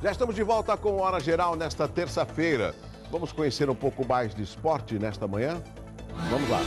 Já estamos de volta com Hora Geral nesta terça-feira. Vamos conhecer um pouco mais de esporte nesta manhã? Vamos lá.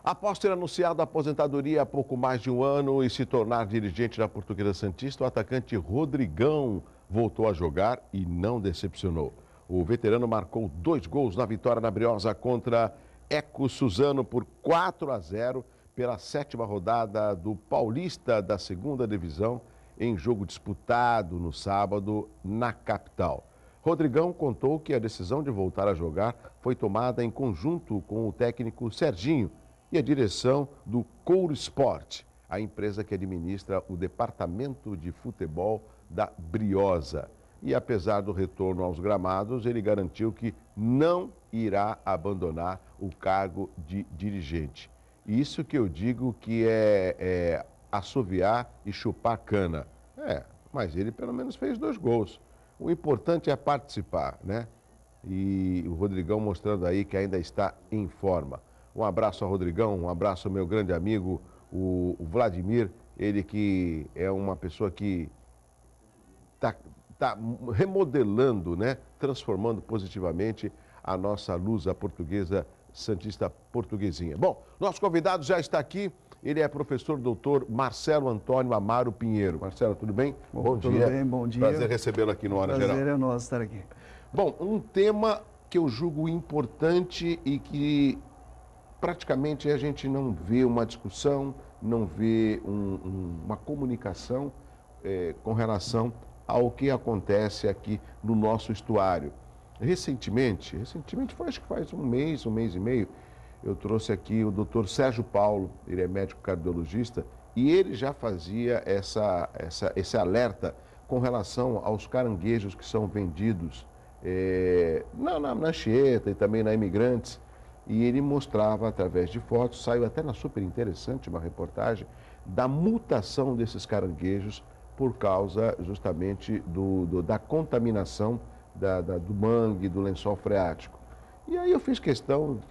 Após ter anunciado a aposentadoria há pouco mais de um ano e se tornar dirigente da Portuguesa Santista, o atacante Rodrigão voltou a jogar e não decepcionou. O veterano marcou 2 gols na vitória na Briosa contra Eco Suzano por 4-0 pela 7ª rodada do Paulista da 2ª Divisão, em jogo disputado no sábado na capital. Rodrigão contou que a decisão de voltar a jogar foi tomada em conjunto com o técnico Serginho e a direção do Couro Sport, a empresa que administra o departamento de futebol da Briosa. E apesar do retorno aos gramados, ele garantiu que não irá abandonar o cargo de dirigente. Isso que eu digo que é assoviar e chupar cana. Mas ele pelo menos fez 2 gols. O importante é participar, né? E o Rodrigão mostrando aí que ainda está em forma. Um abraço ao Rodrigão, um abraço ao meu grande amigo, o Vladimir, ele que é uma pessoa que está remodelando, né? Transformando positivamente a nossa luz, a Portuguesa Santista Portuguesinha. Bom, nosso convidado já está aqui, ele é professor doutor Marcelo Antônio Amaro Pinheiro. Marcelo, tudo bem? Bom dia. Tudo bem, bom dia. Prazer recebê-lo aqui no Hora Geral. Prazer é nosso estar aqui. Bom, um tema que eu julgo importante e que praticamente a gente não vê uma discussão, não vê uma comunicação com relação ao que acontece aqui no nosso estuário. Recentemente foi, acho que faz um mês e meio, eu trouxe aqui o doutor Sérgio Paulo, ele é médico cardiologista, e ele já fazia esse alerta com relação aos caranguejos que são vendidos na Anchieta e também na Imigrantes, e ele mostrava através de fotos, saiu até na Super Interessante uma reportagem, da mutação desses caranguejos por causa justamente da contaminação do mangue, do lençol freático. E aí eu fiz questão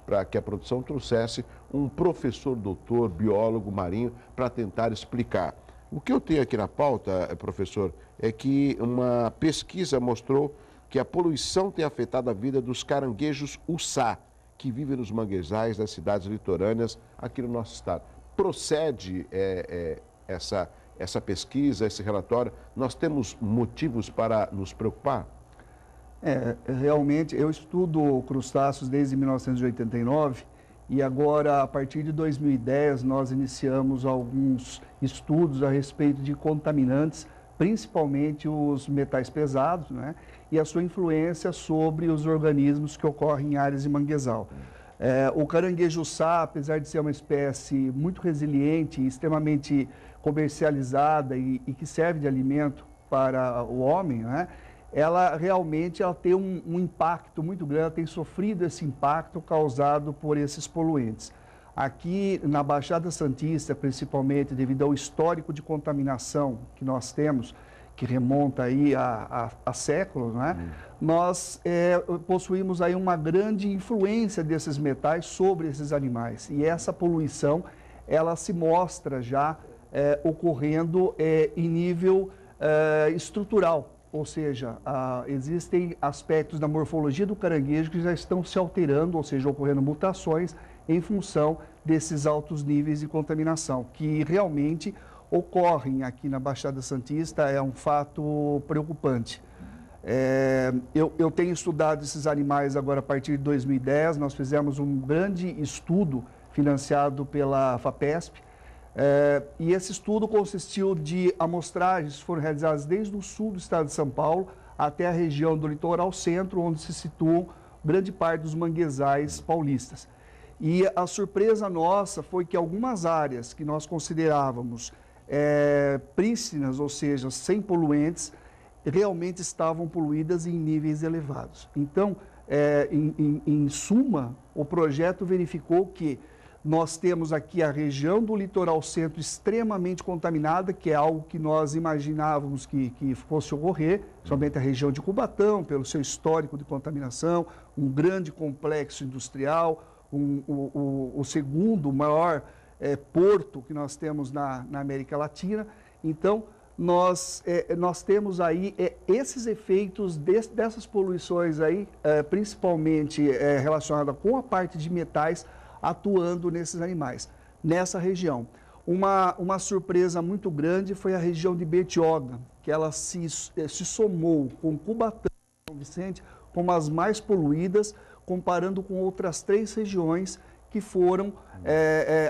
para que a produção trouxesse um professor doutor, biólogo marinho, para tentar explicar. O que eu tenho aqui na pauta, professor, é que uma pesquisa mostrou que a poluição tem afetado a vida dos caranguejos uçá, que vivem nos manguezais das cidades litorâneas aqui no nosso estado. Procede essa pesquisa, esse relatório? Nós temos motivos para nos preocupar? Realmente, eu estudo crustáceos desde 1989 e agora, a partir de 2010, nós iniciamos alguns estudos a respeito de contaminantes, principalmente os metais pesados, né? E a sua influência sobre os organismos que ocorrem em áreas de manguezal. O caranguejo-uçá, apesar de ser uma espécie muito resiliente, extremamente comercializada e que serve de alimento para o homem, né? Ela realmente tem um impacto muito grande, ela tem sofrido esse impacto causado por esses poluentes. Aqui na Baixada Santista, principalmente devido ao histórico de contaminação que nós temos, que remonta aí a séculos, né? Nós possuímos aí uma grande influência desses metais sobre esses animais. E essa poluição, ela se mostra já ocorrendo em nível estrutural. Ou seja, existem aspectos da morfologia do caranguejo que já estão se alterando, ou seja, ocorrendo mutações em função desses altos níveis de contaminação, que realmente ocorrem aqui na Baixada Santista, é um fato preocupante. Eu tenho estudado esses animais agora a partir de 2010, nós fizemos um grande estudo financiado pela FAPESP, e esse estudo consistiu de amostragens que foram realizadas desde o sul do estado de São Paulo até a região do litoral centro, onde se situam grande parte dos manguezais paulistas. E a surpresa nossa foi que algumas áreas que nós considerávamos prístinas, ou seja, sem poluentes, realmente estavam poluídas em níveis elevados. Então, em suma, o projeto verificou que nós temos aqui a região do litoral centro extremamente contaminada, que é algo que nós imaginávamos que fosse ocorrer, somente a região de Cubatão, pelo seu histórico de contaminação, um grande complexo industrial, o segundo maior porto que nós temos na América Latina. Então, nós temos aí esses efeitos dessas poluições aí, principalmente relacionada com a parte de metais, atuando nesses animais, nessa região. Uma surpresa muito grande foi a região de Bertioga, que ela se somou com Cubatão e São Vicente como as mais poluídas, comparando com outras 3 regiões que foram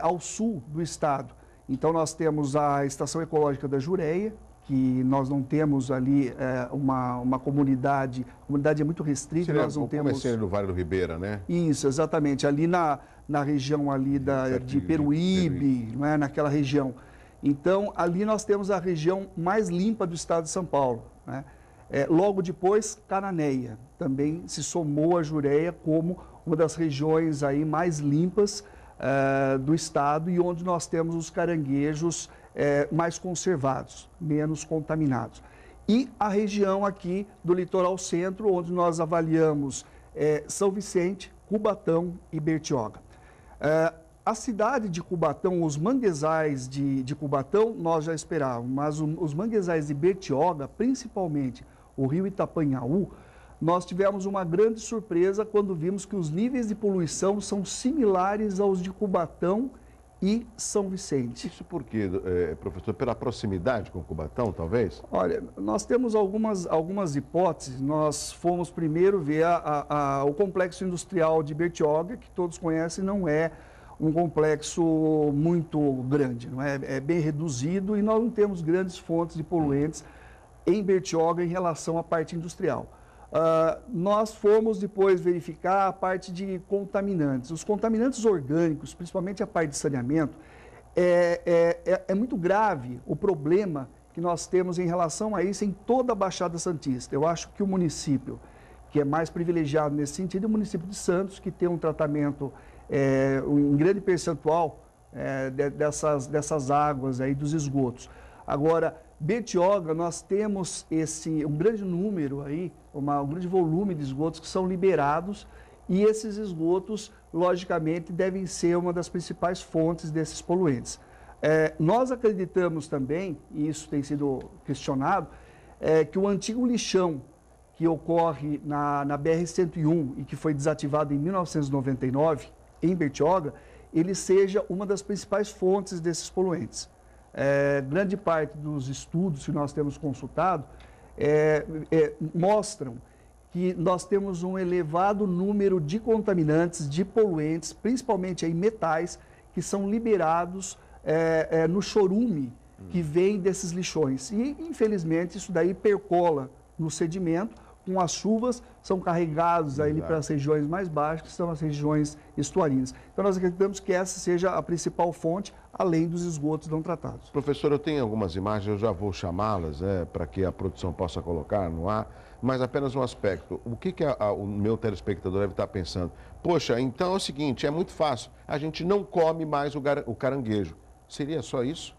ao sul do estado. Então, nós temos a Estação Ecológica da Jureia, que nós não temos ali uma comunidade, a comunidade é muito restrita, nós não temos... Comecei no Vale do Ribeira, né? Isso, exatamente, ali na região ali de Peruíbe, não é? Naquela região. Então, ali nós temos a região mais limpa do estado de São Paulo, né? Logo depois, Cananéia também se somou à Jureia como uma das regiões aí mais limpas do estado e onde nós temos os caranguejos mais conservados, menos contaminados. E a região aqui do litoral centro, onde nós avaliamos São Vicente, Cubatão e Bertioga. A cidade de Cubatão, os manguezais de Cubatão, nós já esperávamos, mas os manguezais de Bertioga, principalmente o rio Itapanhaú, nós tivemos uma grande surpresa quando vimos que os níveis de poluição são similares aos de Cubatão e São Vicente. Isso por quê, professor? Pela proximidade com Cubatão, talvez? Olha, nós temos algumas hipóteses. Nós fomos primeiro ver o complexo industrial de Bertioga, que todos conhecem, não é um complexo muito grande, não é? É bem reduzido e nós não temos grandes fontes de poluentes em Bertioga em relação à parte industrial. Nós fomos depois verificar a parte de contaminantes. Os contaminantes orgânicos, principalmente a parte de saneamento, é muito grave o problema que nós temos em relação a isso em toda a Baixada Santista. Eu acho que o município que é mais privilegiado nesse sentido é o município de Santos, que tem um tratamento em grande percentual dessas águas aí dos esgotos. Agora, Bertioga, nós temos um grande número aí, um grande volume de esgotos que são liberados e esses esgotos, logicamente, devem ser uma das principais fontes desses poluentes. Nós acreditamos também, e isso tem sido questionado, que o antigo lixão que ocorre na BR-101 e que foi desativado em 1999, em Bertioga, ele seja uma das principais fontes desses poluentes. Grande parte dos estudos que nós temos consultado mostram que nós temos um elevado número de contaminantes, de poluentes, principalmente aí metais, que são liberados no chorume que vem desses lixões. E, infelizmente, isso daí percola no sedimento, com as chuvas, são carregados aí para as regiões mais baixas, que são as regiões estuarinas. Então, nós acreditamos que essa seja a principal fonte, além dos esgotos não tratados. Professor, eu tenho algumas imagens, eu já vou chamá-las para que a produção possa colocar no ar, mas apenas um aspecto. O que o meu telespectador deve estar pensando? Poxa, então é o seguinte, é muito fácil, a gente não come mais o caranguejo. Seria só isso?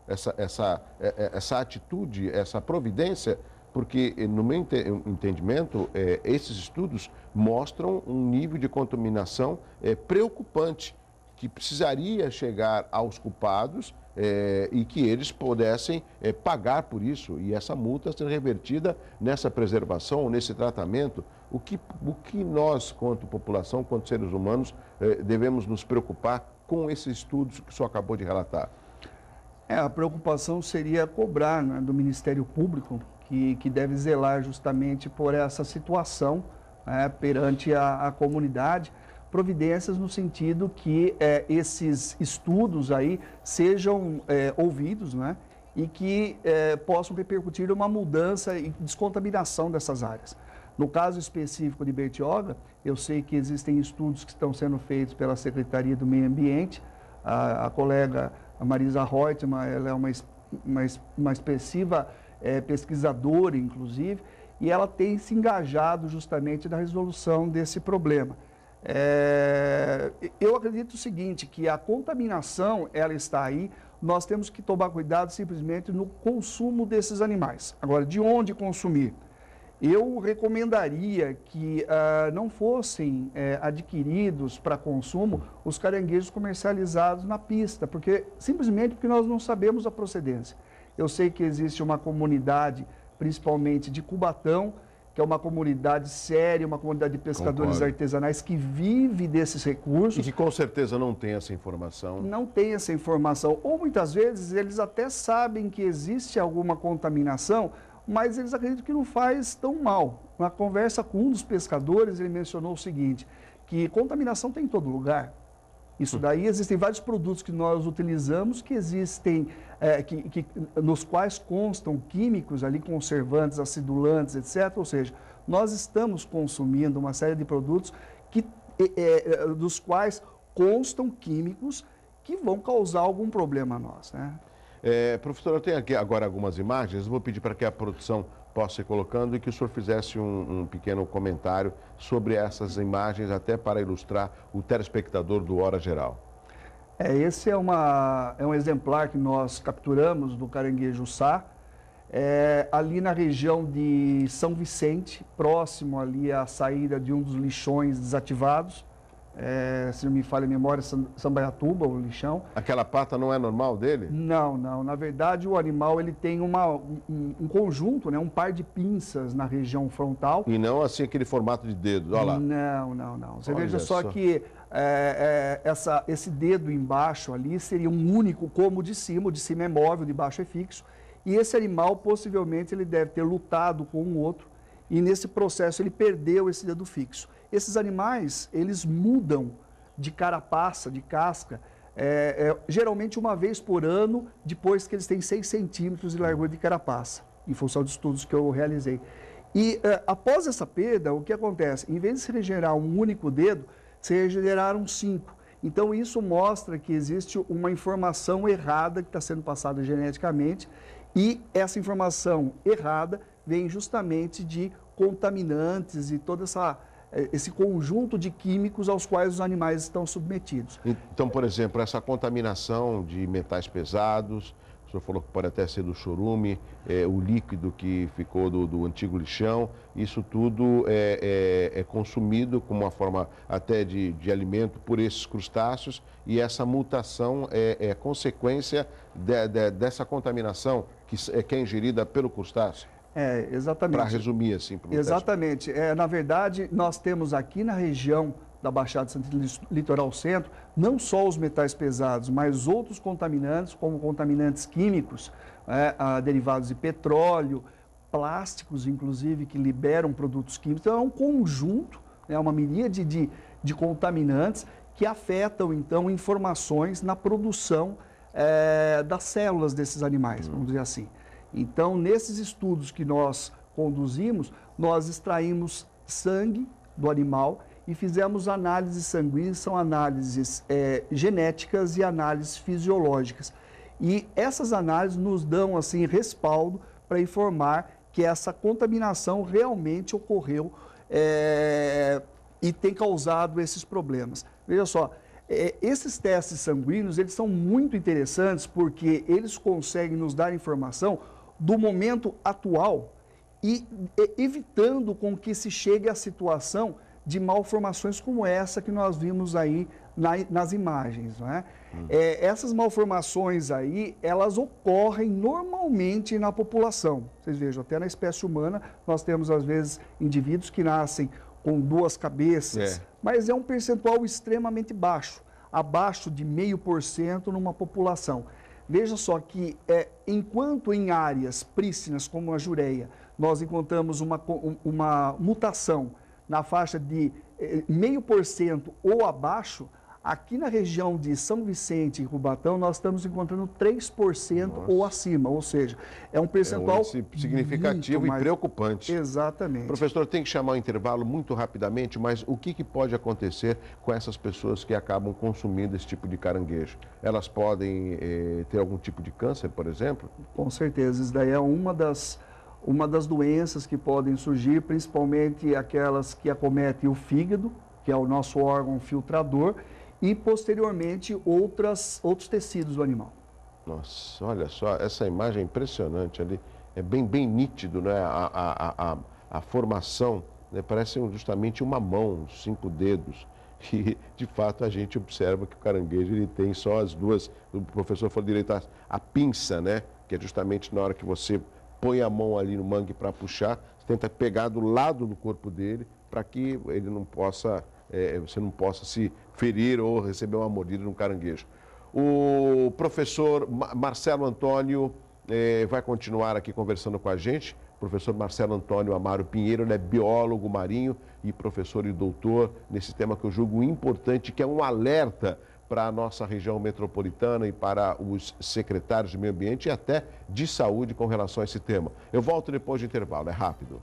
Essa atitude, essa providência? Porque, no meu entendimento, esses estudos mostram um nível de contaminação preocupante, que precisaria chegar aos culpados e que eles pudessem pagar por isso. E essa multa ser revertida nessa preservação, nesse tratamento. O que nós, quanto população, quanto seres humanos, devemos nos preocupar com esses estudos que o senhor acabou de relatar? A preocupação seria cobrar, né, do Ministério Público, que deve zelar justamente por essa situação perante a comunidade, providências no sentido que esses estudos aí sejam ouvidos, né, e que possam repercutir uma mudança e descontaminação dessas áreas. No caso específico de Bertioga, eu sei que existem estudos que estão sendo feitos pela Secretaria do Meio Ambiente, a colega Marisa Reutemann, ela é uma expressiva pesquisadora, inclusive, e ela tem se engajado justamente na resolução desse problema. Eu acredito o seguinte, que a contaminação, ela está aí, nós temos que tomar cuidado simplesmente no consumo desses animais. Agora, de onde consumir? Eu recomendaria que não fossem adquiridos para consumo os caranguejos comercializados na pista, simplesmente porque nós não sabemos a procedência. Eu sei que existe uma comunidade, principalmente de Cubatão, que é uma comunidade séria, uma comunidade de pescadores artesanais que vive desses recursos. E que com certeza não tem essa informação. Não tem essa informação. Ou muitas vezes eles até sabem que existe alguma contaminação, mas eles acreditam que não faz tão mal. Na conversa com um dos pescadores, ele mencionou o seguinte, que contaminação tem em todo lugar. Isso daí, existem vários produtos que nós utilizamos que existem, nos quais constam químicos ali, conservantes, acidulantes, etc. Ou seja, nós estamos consumindo uma série de produtos dos quais constam químicos que vão causar algum problema a nós, né? Professor, eu tenho aqui agora algumas imagens, vou pedir para que a produção possa ir colocando e que o senhor fizesse um pequeno comentário sobre essas imagens, até para ilustrar o telespectador do Hora Geral. Esse é um exemplar que nós capturamos do caranguejo sá, ali na região de São Vicente, próximo ali à saída de um dos lixões desativados. Se não me falha a memória, Sambaiatuba, o lixão. Aquela pata não é normal dele? Não, não. Na verdade, o animal ele tem um conjunto, né, um par de pinças na região frontal. E não assim aquele formato de dedo, olha lá. Não, não, não. Você veja só que esse dedo embaixo ali seria um único como o de cima é móvel, de baixo é fixo. E esse animal, possivelmente, ele deve ter lutado com um outro e nesse processo ele perdeu esse dedo fixo. Esses animais, eles mudam de carapaça, de casca, geralmente uma vez por ano, depois que eles têm 6 centímetros de largura de carapaça, em função de estudos que eu realizei. E após essa perda, o que acontece? Em vez de se regenerar um único dedo, se regeneraram 5. Então, isso mostra que existe uma informação errada que está sendo passada geneticamente e essa informação errada vem justamente de contaminantes e todo esse conjunto de químicos aos quais os animais estão submetidos. Então, por exemplo, essa contaminação de metais pesados, o senhor falou que pode até ser do chorume, o líquido que ficou do antigo lixão, isso tudo é consumido como uma forma até de alimento por esses crustáceos e essa mutação é consequência dessa contaminação que é ingerida pelo crustáceo? Exatamente. Para resumir assim. Exatamente. Na verdade, nós temos aqui na região da Baixada Santista Litoral Centro, não só os metais pesados, mas outros contaminantes, como contaminantes químicos, derivados de petróleo, plásticos, inclusive, que liberam produtos químicos. Então, é um conjunto, uma miríade de contaminantes que afetam, então, informações na produção das células desses animais, vamos dizer assim. Então, nesses estudos que nós conduzimos, nós extraímos sangue do animal e fizemos análises sanguíneas, são análises genéticas e análises fisiológicas. E essas análises nos dão, assim, respaldo para informar que essa contaminação realmente ocorreu e tem causado esses problemas. Veja só, esses testes sanguíneos, eles são muito interessantes porque eles conseguem nos dar informação do momento atual e evitando com que se chegue à situação de malformações como essa que nós vimos aí nas imagens, não é? Essas malformações aí, elas ocorrem normalmente na população. Vocês vejam, até na espécie humana, nós temos às vezes indivíduos que nascem com 2 cabeças, mas é um percentual extremamente baixo, abaixo de 0,5% numa população. Veja só que, enquanto em áreas prístinas, como a Jureia, nós encontramos uma mutação na faixa de 0,5% ou abaixo, aqui na região de São Vicente e Cubatão, nós estamos encontrando 3% ou acima, ou seja, é um percentual significativo e preocupante. Exatamente. Professor, tem que chamar o intervalo muito rapidamente, mas o que pode acontecer com essas pessoas que acabam consumindo esse tipo de caranguejo? Elas podem ter algum tipo de câncer, por exemplo? Com certeza, isso daí é uma das doenças que podem surgir, principalmente aquelas que acometem o fígado, que é o nosso órgão filtrador, e posteriormente outros tecidos do animal. Nossa, olha só, essa imagem é impressionante ali, é bem nítido, né? A a formação, né, parece justamente uma mão, 5 dedos. E, de fato, a gente observa que o caranguejo ele tem só as duas, o professor falou direito, a pinça, né? Que é justamente na hora que você põe a mão ali no mangue para puxar, você tenta pegar do lado do corpo dele para que ele não possa, você não possa se ferir ou receber uma mordida no caranguejo. O professor Marcelo Antônio vai continuar aqui conversando com a gente. Professor Marcelo Antônio Amaro Pinheiro, ele é biólogo marinho e professor e doutor nesse tema que eu julgo importante, que é um alerta para a nossa região metropolitana e para os secretários de meio ambiente e até de saúde com relação a esse tema. Eu volto depois do intervalo, é rápido.